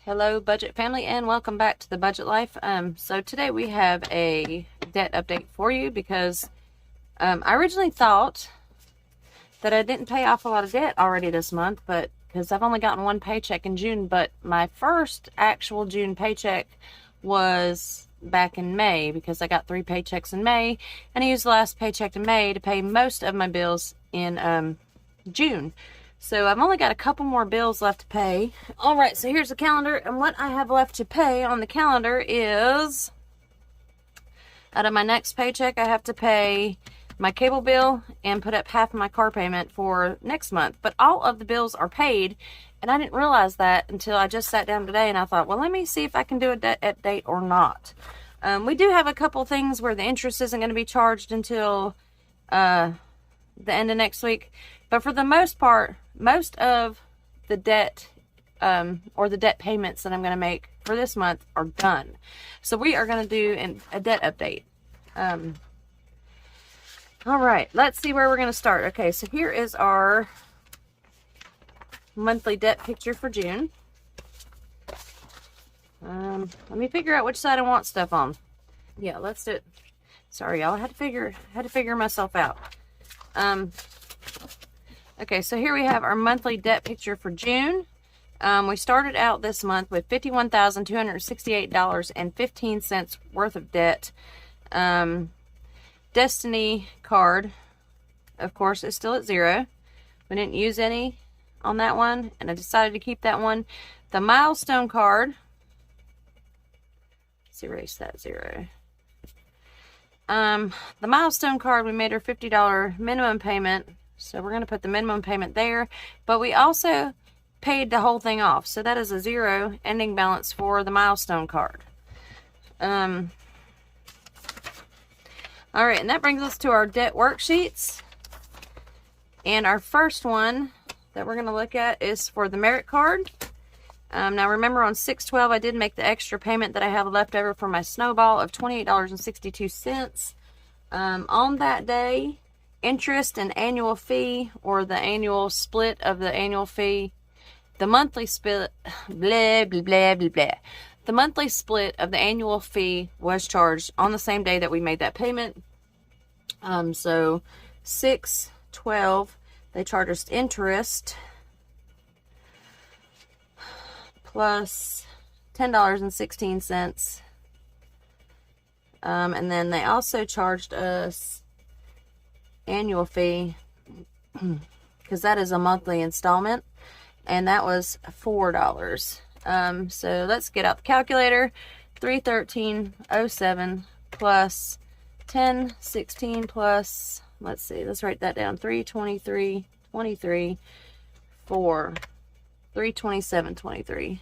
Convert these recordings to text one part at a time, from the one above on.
Hello, budget family, and welcome back to the Budget Life. So today we have a debt update for you because I originally thought that I didn't pay off a lot of debt already this month, but because I've only gotten one paycheck in June, but my first actual June paycheck was back in May because I got 3 paychecks in May, and I used the last paycheck in May to pay most of my bills in June. So I've only got a couple more bills left to pay. All right, so here's the calendar, and what I have left to pay on the calendar is, out of my next paycheck, I have to pay my cable bill and put up half of my car payment for next month. But all of the bills are paid, and I didn't realize that until I just sat down today, and I thought, well, let me see if I can do a debt update or not. We do have a couple things where the interest isn't going to be charged until the end of next week. But for the most part, most of the debt or the debt payments that I'm going to make for this month are done. So we are going to do a debt update. All right, let's see where we're going to start. Okay, so here is our monthly debt picture for June. Let me figure out which side I want stuff on. Yeah, let's do it. Sorry, y'all. I had to figure myself out. Okay, so here we have our monthly debt picture for June. We started out this month with $51,268.15 worth of debt. Destiny card, of course, is still at 0. We didn't use any on that one, and I decided to keep that one. The milestone card, let's erase that 0. The milestone card, we made our $50 minimum payment. So we're going to put the minimum payment there, but we also paid the whole thing off. So that is a 0 ending balance for the milestone card. All right, and that brings us to our debt worksheets. And our first one that we're going to look at is for the merit card. Now remember, on 6/12, I did make the extra payment that I have left over for my snowball of $28.62. On that day, interest and annual fee, or the annual split of the annual fee, the monthly split, blah, blah, blah, blah, blah. The monthly split of the annual fee was charged on the same day that we made that payment. So 6/12, they charged us interest plus $10.16. And then they also charged us annual fee because that is a monthly installment, and that was $4. So let's get out the calculator. 313.07 plus 1016 plus, let's see, let's write that down, 323.23 for 327.23.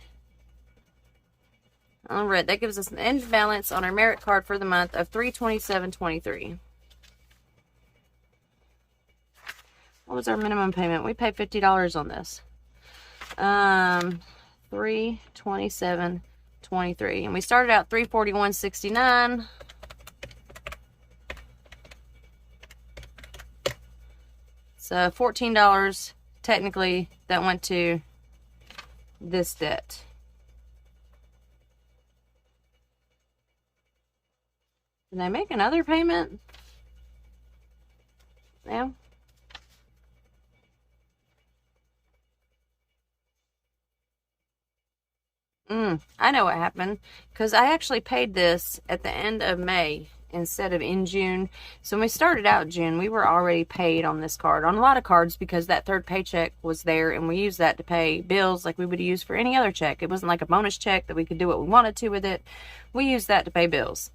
All right, that gives us an end balance on our merit card for the month of 327.23. What was our minimum payment? We paid $50 on this. 327.23, and we started out 341.69. So $14 technically that went to this debt. Did I make another payment? Yeah. I know what happened, because I actually paid this at the end of May instead of in June. So when we started out June, we were already paid on this card, on a lot of cards, because that third paycheck was there, and we used that to pay bills like we would use for any other check. It wasn't like a bonus check that we could do what we wanted to with it. We used that to pay bills.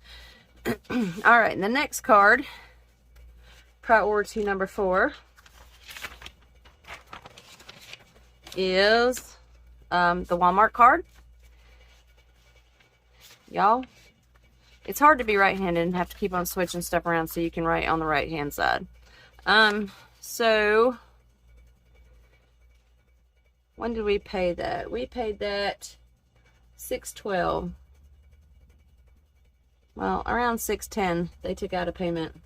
All right, and the next card, priority number 4, is the Walmart card. Y'all, it's hard to be right-handed and have to keep on switching stuff around so you can write on the right-hand side. So when did we pay that? We paid that 6/12. Well, around 6/10, they took out a payment.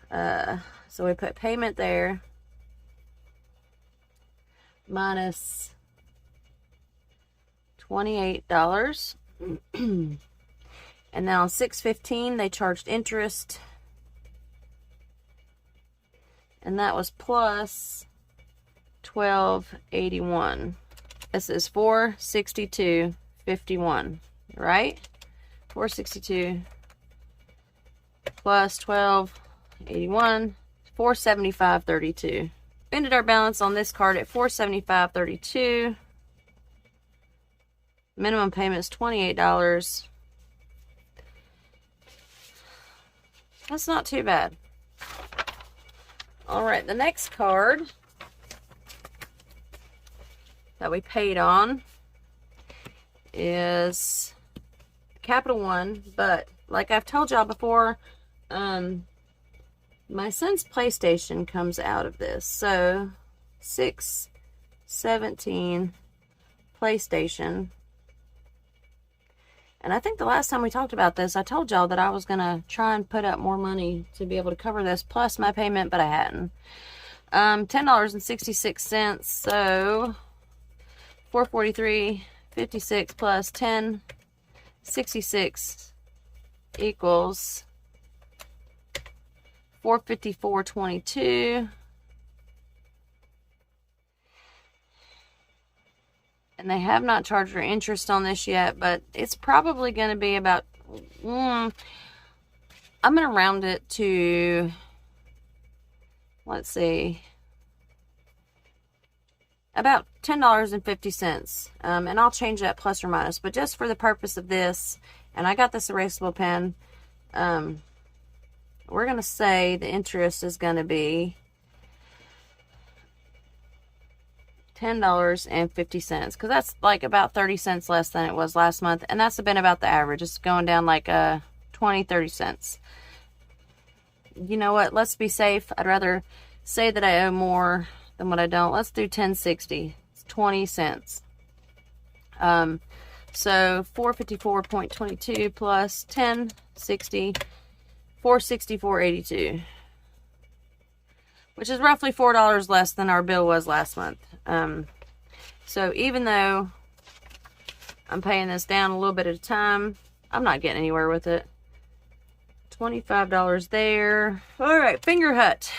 So we put payment there minus $28. And then on 6/15 they charged interest, and that was plus $12.81. This is $462.51, right? $462 plus $12.81, $475.32. Ended our balance on this card at $475.32. Minimum payment is $28. That's not too bad. All right, the next card that we paid on is Capital One, but like I've told y'all before, my son's PlayStation comes out of this. So 6/17 PlayStation. And I think the last time we talked about this, I told y'all that I was going to try and put up more money to be able to cover this, plus my payment, but I hadn't. $10.66, so $443.56 plus $10.66 equals $454.22. And they have not charged for interest on this yet, but it's probably going to be about, I'm going to round it to, let's see, about $10.50. And I'll change that plus or minus, but just for the purpose of this, and I got this erasable pen, we're going to say the interest is going to be $10.50, because that's like about 30 cents less than it was last month, and that's been about the average. It's going down like 20-30 cents. You know what, let's be safe. I'd rather say that I owe more than what I don't. Let's do $10.60. It's 20 cents. So 454.22 plus 10.60, 464.82, which is roughly $4 less than our bill was last month. So even though I'm paying this down a little bit at a time, I'm not getting anywhere with it. $25 there. All right, Fingerhut.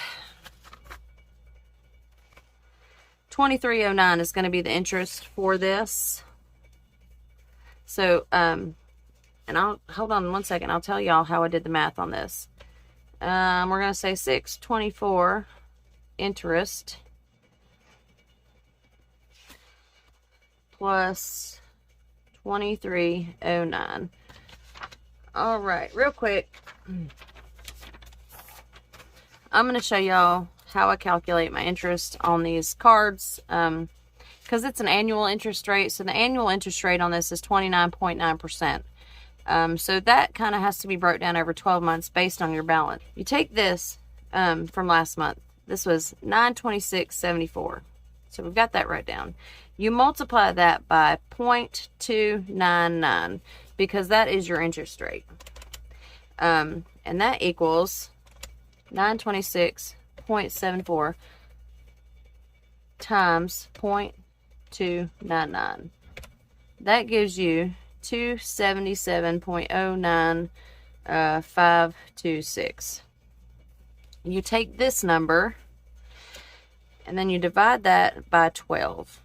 $23.09 is going to be the interest for this. So, and I'll hold on one second. I'll tell y'all how I did the math on this. We're going to say $6.24 interest plus $23.09. All right, real quick, I'm going to show y'all how I calculate my interest on these cards, because it's an annual interest rate. So the annual interest rate on this is 29.9%. So that kind of has to be broke down over 12 months based on your balance. You take this from last month. This was $926.74. So we've got that right down. You multiply that by 0.299, because that is your interest rate. And that equals 926.74 times 0.299. That gives you 277.09526. You take this number and then you divide that by 12.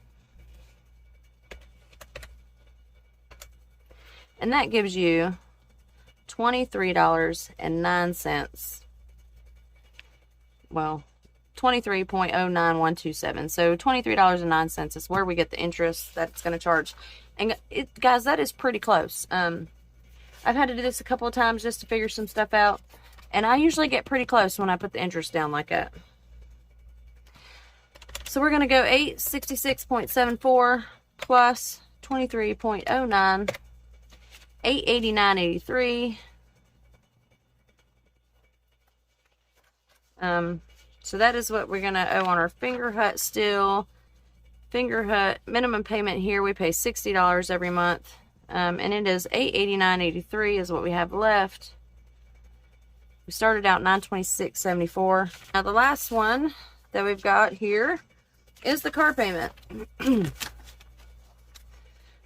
And that gives you $23.09. Well, 23.09127. So $23.09 is where we get the interest that it's going to charge. And guys, that is pretty close. I've had to do this a couple of times just to figure some stuff out, and I usually get pretty close when I put the interest down like that. So we're going to go 866.74 plus 23.09, 889.83. So that is what we're going to owe on our Fingerhut still. Fingerhut minimum payment here, we pay $60 every month. And it is $889.83 is what we have left. We started out $926.74. Now the last one that we've got here is the car payment.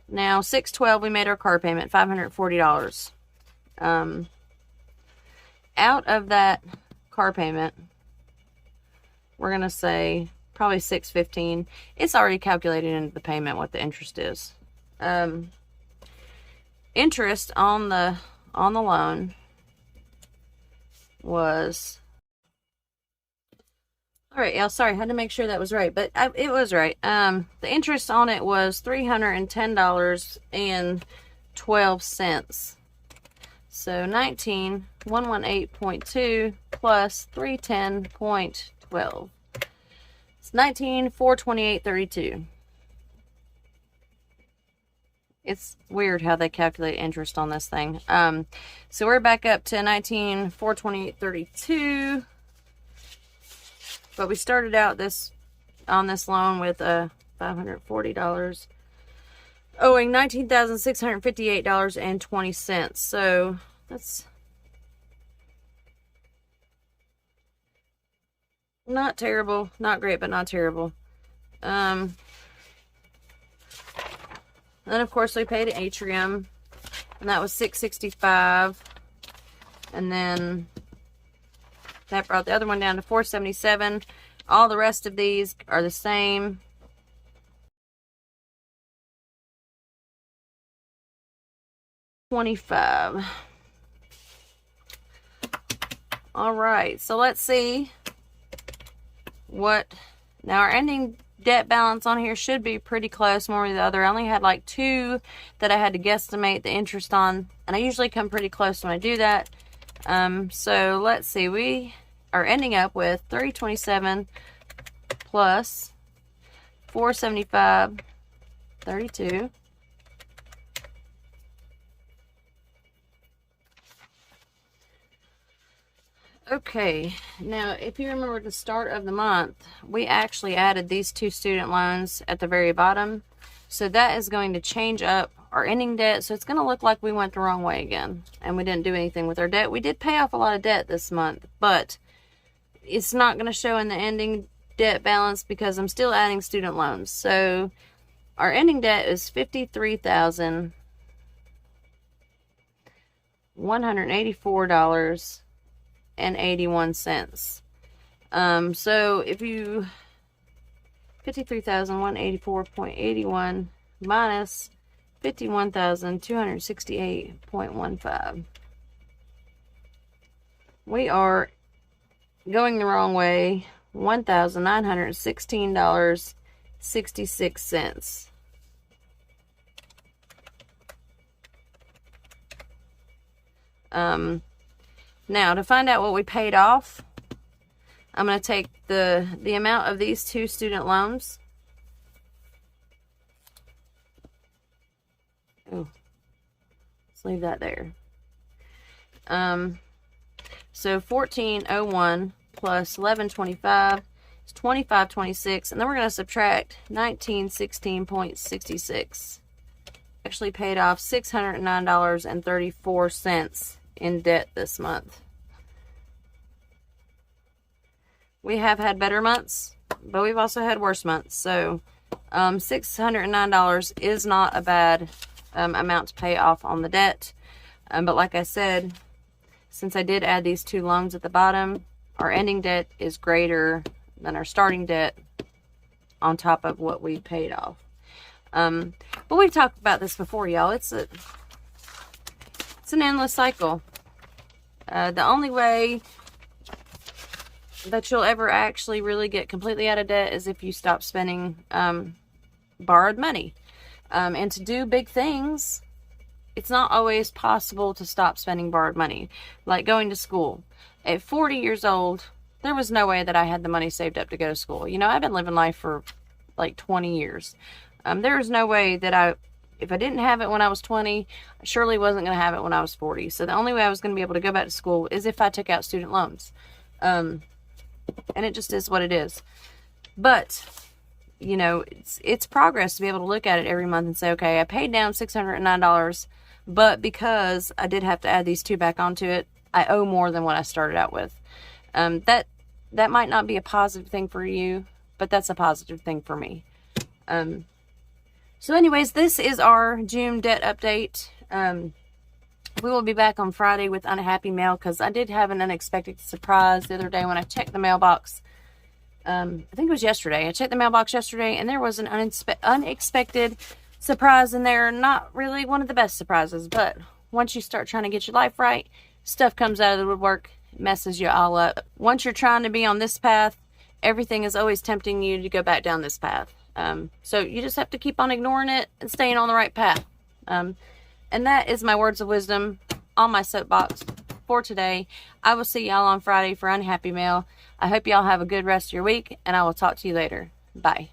Now, 6/12, we made our car payment, $540. Out of that car payment, we're going to say probably $615. It's already calculated into the payment what the interest is. Interest on the loan was, all right, yeah, sorry, I had to make sure that was right, but it was right. The interest on it was $310.12. So 19,118.2 plus 310.12. It's 19,428.32. It's weird how they calculate interest on this thing. So we're back up to 19,428.32. But we started out on this loan with $540, owing $19,658.20. So that's not terrible, not great, but not terrible. Then of course we paid Atrium, and that was $665, and then that brought the other one down to $477. All the rest of these are the same. $25. All right, so let's see what. Now our ending debt balance on here should be pretty close, one or the other. I only had like 2 that I had to guesstimate the interest on, and I usually come pretty close when I do that. So let's see, we are ending up with $327 plus $475.32. Okay, now if you remember at the start of the month, we actually added these 2 student loans at the very bottom. So that is going to change up our ending debt. So it's going to look like we went the wrong way again, and we didn't do anything with our debt. We did pay off a lot of debt this month, but it's not going to show in the ending debt balance because I'm still adding student loans. So our ending debt is $53,184.81. So if you 53,184.81 minus 51,268.15. We are going the wrong way. $1,916.66. Now to find out what we paid off, I'm going to take the amount of these 2 student loans. Oh, let's leave that there. So 1401 plus 1125 is 2526, and then we're going to subtract 1916.66. Actually paid off $609.34 in debt this month. We have had better months, but we've also had worse months. So $609 is not a bad amount to pay off on the debt. But like I said, since I did add these 2 loans at the bottom, our ending debt is greater than our starting debt on top of what we paid off. But we've talked about this before, y'all. It's an endless cycle. The only way that you'll ever actually really get completely out of debt is if you stop spending borrowed money. And to do big things, it's not always possible to stop spending borrowed money. Like going to school. At 40 years old, there was no way that I had the money saved up to go to school. You know, I've been living life for like 20 years. There was no way that if I didn't have it when I was 20, I surely wasn't going to have it when I was 40. So the only way I was going to be able to go back to school is if I took out student loans. And it just is what it is. But, you know, it's progress to be able to look at it every month and say, okay, I paid down $609, but because I did have to add these 2 back onto it, I owe more than what I started out with. That might not be a positive thing for you, but that's a positive thing for me. So anyways, this is our June debt update. We will be back on Friday with unhappy mail because I did have an unexpected surprise the other day when I checked the mailbox. I think it was yesterday. I checked the mailbox yesterday and there was an unexpected surprise in there. Not really one of the best surprises, but once you start trying to get your life right, stuff comes out of the woodwork, messes you all up. Once you're trying to be on this path, everything is always tempting you to go back down this path. So you just have to keep on ignoring it and staying on the right path. And that is my words of wisdom on my soapbox for today. I will see y'all on Friday for Unhappy Mail. I hope y'all have a good rest of your week, and I will talk to you later. Bye.